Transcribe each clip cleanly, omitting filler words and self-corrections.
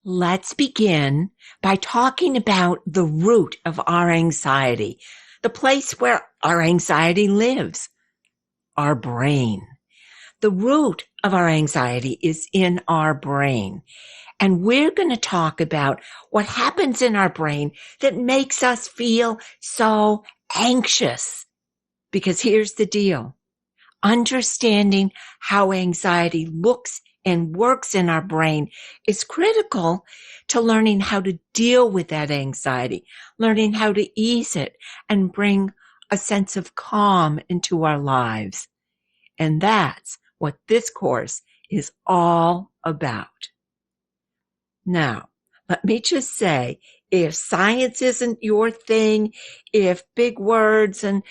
Let's begin by talking about the root of our anxiety, the place where our anxiety lives, our brain. The root of our anxiety is in our brain. And we're going to talk about what happens in our brain that makes us feel so anxious. Because here's the deal. Understanding how anxiety looks and works in our brain is critical to learning how to deal with that anxiety, learning how to ease it and bring a sense of calm into our lives. And that's what this course is all about. Now, let me just say, if science isn't your thing, if big words and,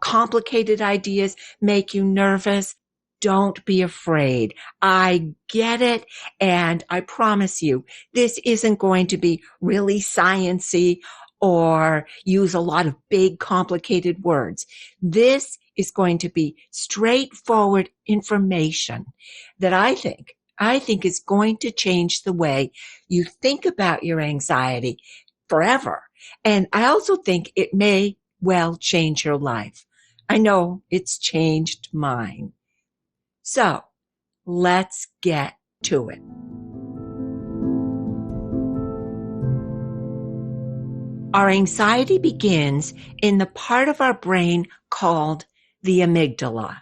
complicated ideas make you nervous, don't be afraid. I get it. And I promise you, this isn't going to be really sciencey or use a lot of big, complicated words. This is going to be straightforward information that I think is going to change the way you think about your anxiety forever. And I also think it may well change your life. I know it's changed mine. So let's get to it. Our anxiety begins in the part of our brain called the amygdala.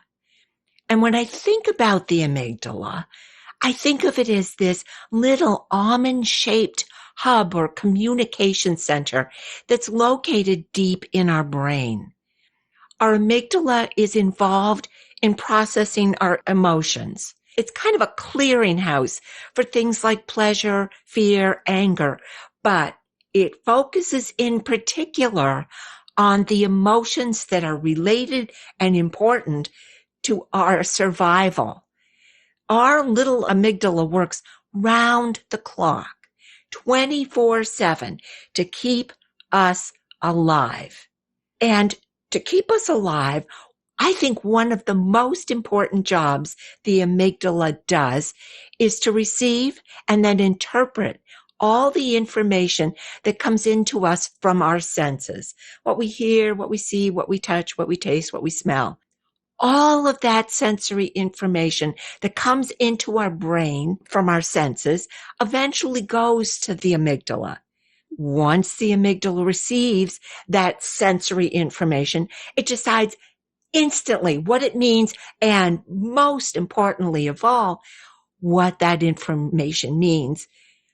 And when I think about the amygdala, I think of it as this little almond-shaped hub or communication center that's located deep in our brain. Our amygdala is involved in processing our emotions. It's kind of a clearinghouse for things like pleasure, fear, anger, but it focuses in particular on the emotions that are related and important to our survival. Our little amygdala works round the clock, 24/7, to keep us alive. And to keep us alive, I think one of the most important jobs the amygdala does is to receive and then interpret all the information that comes into us from our senses. What we hear, what we see, what we touch, what we taste, what we smell. All of that sensory information that comes into our brain from our senses eventually goes to the amygdala. Once the amygdala receives that sensory information, it decides instantly what it means, and most importantly of all, what that information means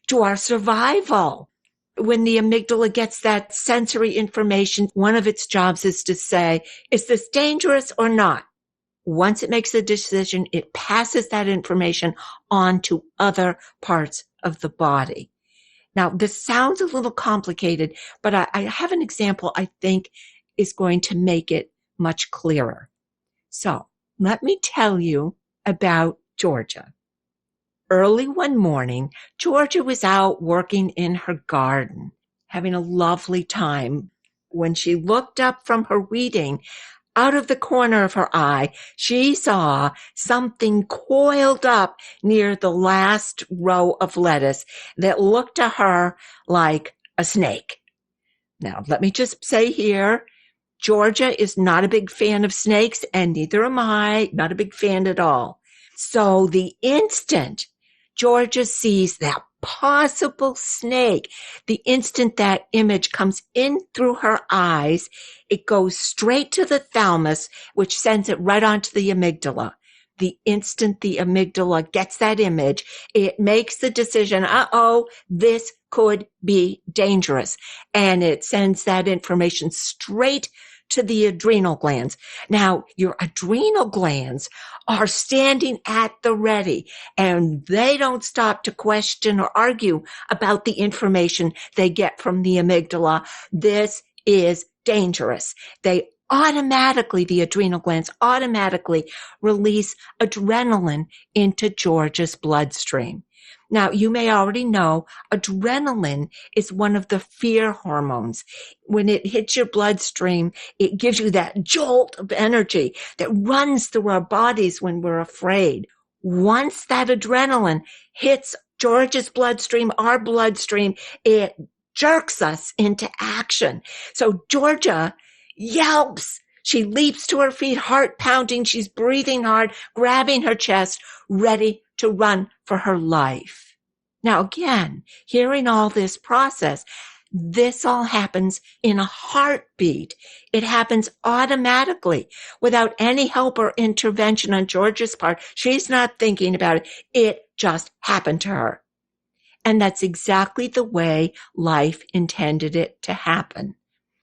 to our survival. When the amygdala gets that sensory information, one of its jobs is to say, is this dangerous or not? Once it makes a decision, it passes that information on to other parts of the body. Now, this sounds a little complicated, but I have an example I think is going to make it much clearer. So let me tell you about Georgia. Early one morning, Georgia was out working in her garden, having a lovely time. When she looked up from her weeding, out of the corner of her eye, she saw something coiled up near the last row of lettuce that looked to her like a snake. Now, let me just say here, Georgia is not a big fan of snakes, and neither am I, not a big fan at all. So the instant Georgia sees that possible snake, the instant that image comes in through her eyes, it goes straight to the thalamus, which sends it right onto the amygdala. The instant the amygdala gets that image, it makes the decision, this could be dangerous. And it sends that information straight to the adrenal glands. Now, your adrenal glands are standing at the ready, and they don't stop to question or argue about the information they get from the amygdala. This is dangerous. The adrenal glands automatically release adrenaline into Georgia's bloodstream. Now, you may already know adrenaline is one of the fear hormones. When it hits your bloodstream, it gives you that jolt of energy that runs through our bodies when we're afraid. Once that adrenaline hits George's bloodstream, our bloodstream, it jerks us into action. So Georgia yelps. She leaps to her feet, heart pounding. She's breathing hard, grabbing her chest, ready to run for her life. Now, again, hearing all this process, this all happens in a heartbeat. It happens automatically without any help or intervention on Georgia's part. She's not thinking about it. It just happened to her. And that's exactly the way life intended it to happen.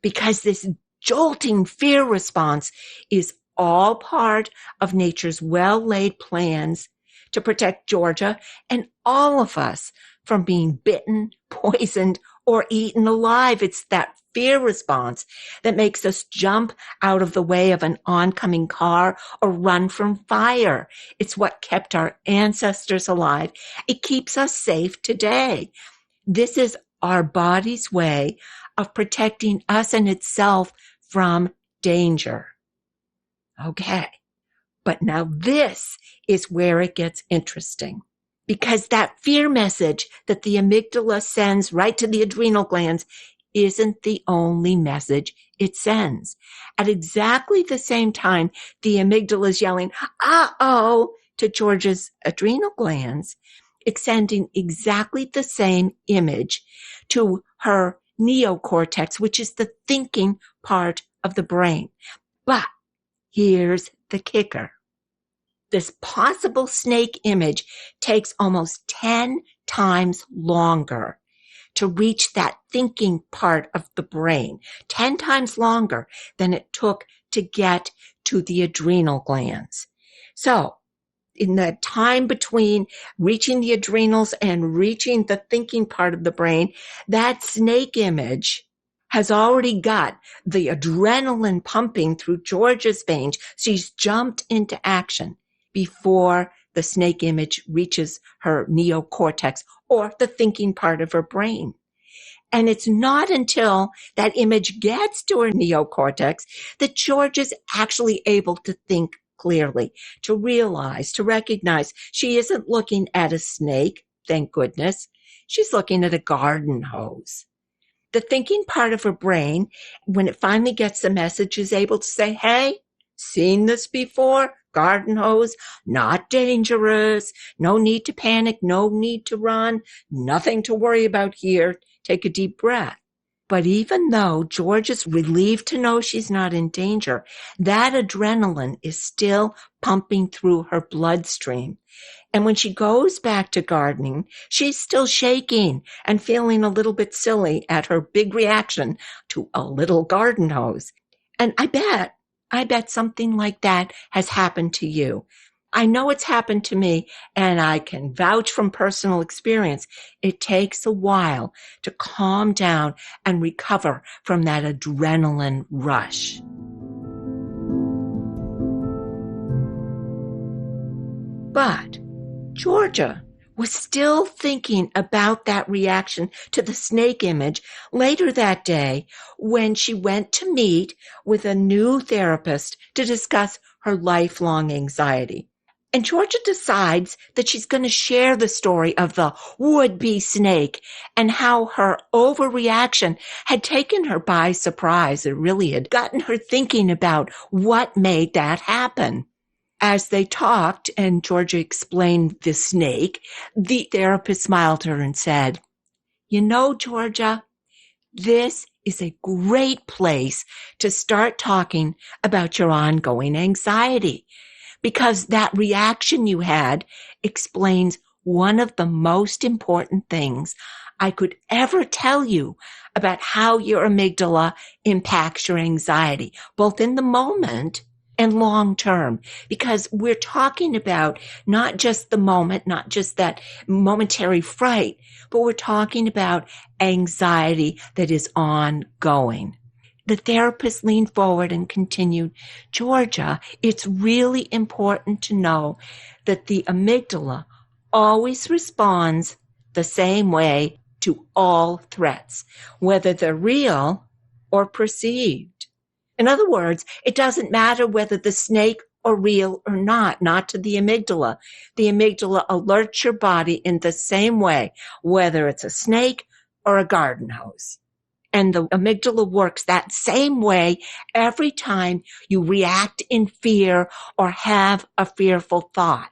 Because this jolting fear response is all part of nature's well-laid plans to protect Georgia and all of us from being bitten, poisoned, or eaten alive. It's that fear response that makes us jump out of the way of an oncoming car or run from fire. It's what kept our ancestors alive. It keeps us safe today. This is our body's way of protecting us and itself from danger. Okay, but now this is where it gets interesting. Because that fear message that the amygdala sends right to the adrenal glands isn't the only message it sends. At exactly the same time, the amygdala is yelling, uh-oh, to Georgia's adrenal glands. It's sending exactly the same image to her neocortex, which is the thinking part of the brain. But here's the kicker. This possible snake image takes almost 10 times longer to reach that thinking part of the brain, 10 times longer than it took to get to the adrenal glands. So, in the time between reaching the adrenals and reaching the thinking part of the brain, that snake image has already got the adrenaline pumping through Georgia's veins. She's jumped into action before the snake image reaches her neocortex or the thinking part of her brain. And it's not until that image gets to her neocortex that Georgia's actually able to think clearly, to realize, to recognize she isn't looking at a snake, thank goodness. She's looking at a garden hose. The thinking part of her brain, when it finally gets the message, is able to say, hey, seen this before? Garden hose, not dangerous, no need to panic, no need to run, nothing to worry about here. Take a deep breath. But even though George is relieved to know she's not in danger, that adrenaline is still pumping through her bloodstream. And when she goes back to gardening, she's still shaking and feeling a little bit silly at her big reaction to a little garden hose. And I bet something like that has happened to you. I know it's happened to me, and I can vouch from personal experience. It takes a while to calm down and recover from that adrenaline rush. But Georgia was still thinking about that reaction to the snake image later that day when she went to meet with a new therapist to discuss her lifelong anxiety. And Georgia decides that she's going to share the story of the would-be snake and how her overreaction had taken her by surprise. It really had gotten her thinking about what made that happen. As they talked and Georgia explained the snake, the therapist smiled to her and said, you know, Georgia, this is a great place to start talking about your ongoing anxiety, because that reaction you had explains one of the most important things I could ever tell you about how your amygdala impacts your anxiety, both in the moment and long term, because we're talking about not just the moment, not just that momentary fright, but we're talking about anxiety that is ongoing. The therapist leaned forward and continued, Georgia, it's really important to know that the amygdala always responds the same way to all threats, whether they're real or perceived. In other words, it doesn't matter whether the snake or real or not to the amygdala. The amygdala alerts your body in the same way, whether it's a snake or a garden hose. And the amygdala works that same way every time you react in fear or have a fearful thought.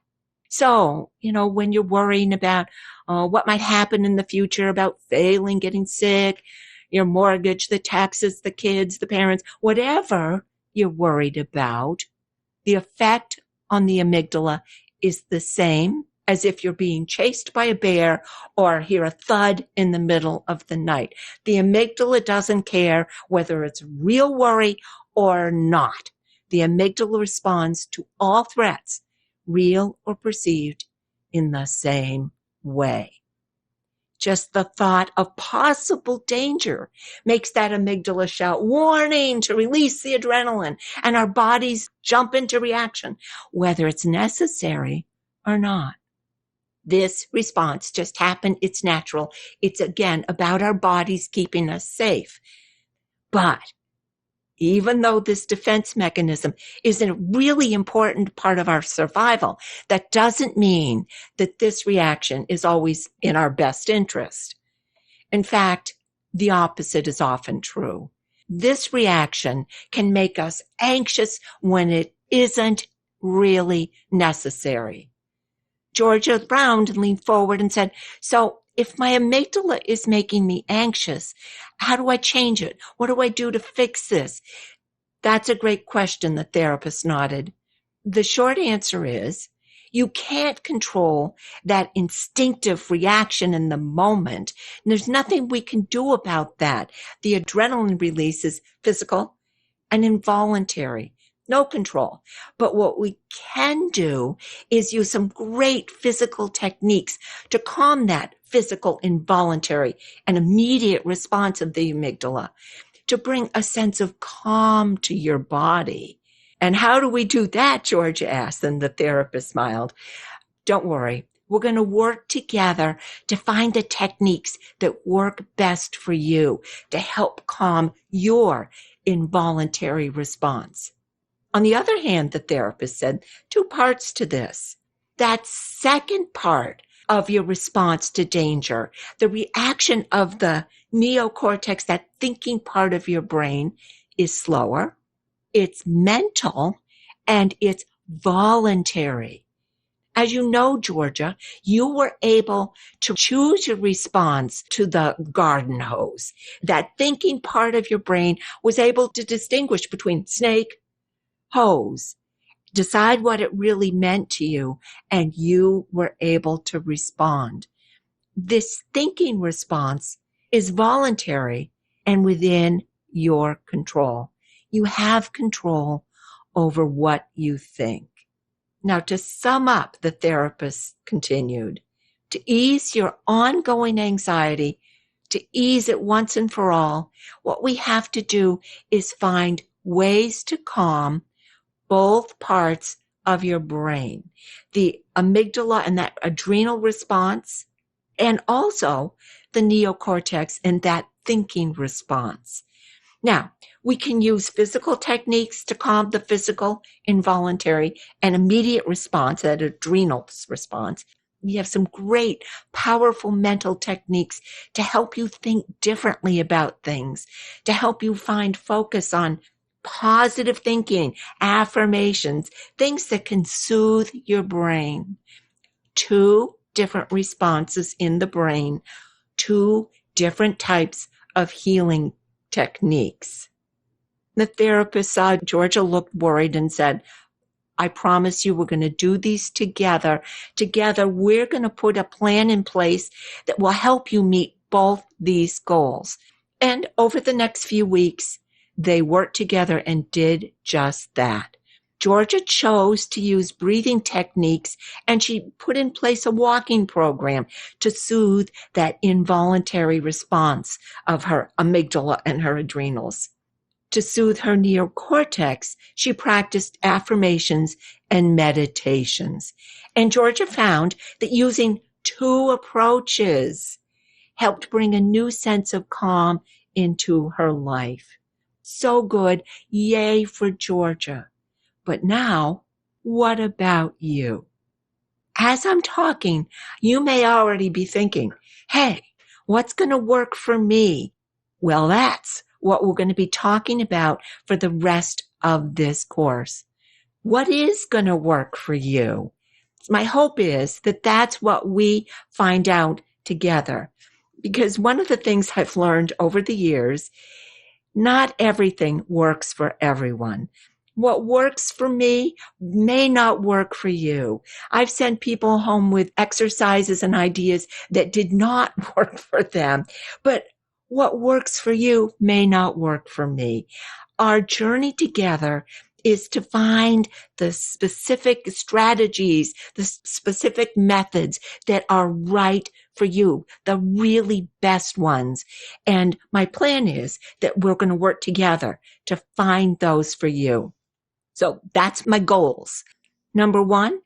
So, when you're worrying about what might happen in the future, about failing, getting sick, your mortgage, the taxes, the kids, the parents, whatever you're worried about, the effect on the amygdala is the same as if you're being chased by a bear or hear a thud in the middle of the night. The amygdala doesn't care whether it's real worry or not. The amygdala responds to all threats, real or perceived, in the same way. Just the thought of possible danger makes that amygdala shout warning to release the adrenaline, and our bodies jump into reaction, whether it's necessary or not. This response just happened. It's natural. It's, again, about our bodies keeping us safe. But even though this defense mechanism is a really important part of our survival, that doesn't mean that this reaction is always in our best interest. In fact, the opposite is often true. This reaction can make us anxious when it isn't really necessary. Georgia frowned and leaned forward and said, "So if my amygdala is making me anxious, how do I change it? What do I do to fix this?" "That's a great question," the therapist nodded. "The short answer is you can't control that instinctive reaction in the moment. And there's nothing we can do about that. The adrenaline release is physical and involuntary. No control. But what we can do is use some great physical techniques to calm that physical, involuntary, and immediate response of the amygdala, to bring a sense of calm to your body." "And how do we do that?" Georgia asked, and the therapist smiled. "Don't worry. We're going to work together to find the techniques that work best for you to help calm your involuntary response." On the other hand, the therapist said, 2 parts to this. That second part of your response to danger, the reaction of the neocortex, that thinking part of your brain, is slower, it's mental, and it's voluntary. As you know, Georgia, you were able to choose your response to the garden hose. That thinking part of your brain was able to distinguish between snake, hose, decide what it really meant to you, and you were able to respond. This thinking response is voluntary and within your control. You have control over what you think. Now, to sum up, the therapist continued, to ease your ongoing anxiety, to ease it once and for all, what we have to do is find ways to calm both parts of your brain, the amygdala and that adrenal response, and also the neocortex and that thinking response. Now, we can use physical techniques to calm the physical, involuntary, and immediate response, that adrenal response. We have some great, powerful mental techniques to help you think differently about things, to help you find focus on positive thinking, affirmations, things that can soothe your brain. 2 different responses in the brain, 2 different types of healing techniques. The therapist saw Georgia looked worried and said, "I promise you we're going to do these together. Together, we're going to put a plan in place that will help you meet both these goals." And over the next few weeks, they worked together and did just that. Georgia chose to use breathing techniques, and she put in place a walking program to soothe that involuntary response of her amygdala and her adrenals. To soothe her neocortex, she practiced affirmations and meditations. And Georgia found that using 2 approaches helped bring a new sense of calm into her life. So good. Yay for Georgia. But now What about you? As I'm talking, you may already be thinking, hey, what's going to work for me? Well, that's what we're going to be talking about for the rest of this course. What is going to work for you? My hope is that that's what we find out together. Because one of the things I've learned over the years, not everything works for everyone. What works for me may not work for you. I've sent people home with exercises and ideas that did not work for them, but what works for you may not work for me. Our journey together is to find the specific strategies, the specific methods that are right for you, the really best ones. And my plan is that we're going to work together to find those for you. So that's my goals. Number one,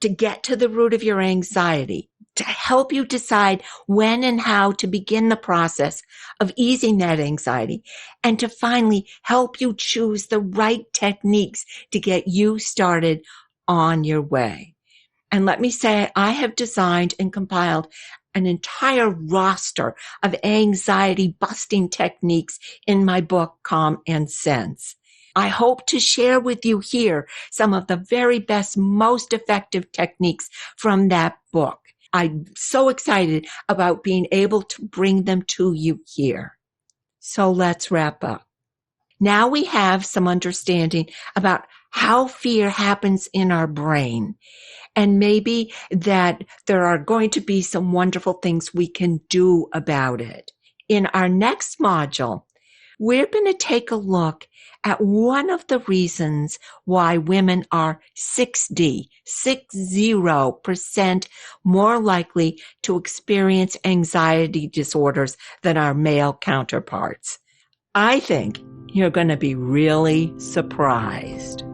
to get to the root of your anxiety, to help you decide when and how to begin the process of easing that anxiety, and to finally help you choose the right techniques to get you started on your way. And let me say, I have designed and compiled an entire roster of anxiety busting techniques in my book, Calm and Sense. I hope to share with you here some of the very best, most effective techniques from that book. I'm so excited about being able to bring them to you here. So let's wrap up. Now we have some understanding about how fear happens in our brain, and maybe that there are going to be some wonderful things we can do about it. In our next module, we're going to take a look at one of the reasons why women are 60% more likely to experience anxiety disorders than our male counterparts. I think you're going to be really surprised.